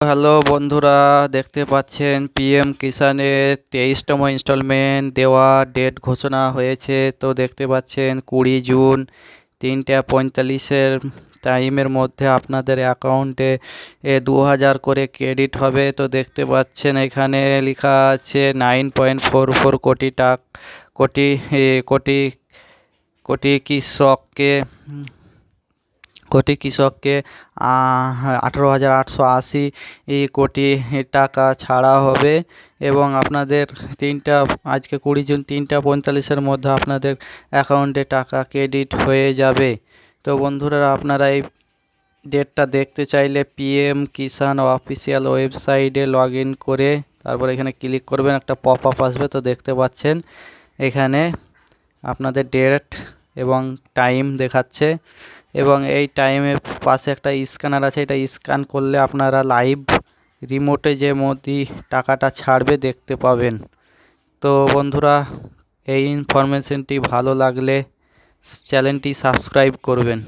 Hello বন্ধুরা, দেখতে পাচ্ছেন পিএম কিষানের 23তম ইনস্টলমেন্ট দেওয়া ডেট ঘোষণা হয়েছে। তো দেখতে পাচ্ছেন 20 জুন 3টা 45-এর টাইমের মধ্যে আপনাদের অ্যাকাউন্টে 2000 করে ক্রেডিট হবে। তো দেখতে পাচ্ছেন এখানে লেখা আছে 9.44 কোটি টাকা কোটি কোটি কোটি কৃষককে 18,880 কোটি টাকা ছাড়া হবে এবং আপনাদের আজকে 20 জুন 3টা 45-এর মধ্যে আপনাদের অ্যাকাউন্টে টাকা ক্রেডিট হয়ে যাবে। তো বন্ধুরা, আপনারা এই ডেটটা দেখতে চাইলে পিএম কিষান অফিসিয়াল ওয়েবসাইটে লগ ইন করে তারপর এখানে ক্লিক করবেন, একটা পপ আপ আসবে। তো দেখতে পাচ্ছেন এখানে আপনাদের ডেট এবং টাইম দেখাচ্ছে এবং এই টাইমের পাশে একটা স্ক্যানার আছে, এটা স্ক্যান করলে আপনারা লাইভ রিমোটে যে মোদি টাকাটা ছাড়বে দেখতে পাবেন। তো বন্ধুরা, এই ইনফরমেশনটি ভালো লাগলে চ্যানেলটি সাবস্ক্রাইব করবেন।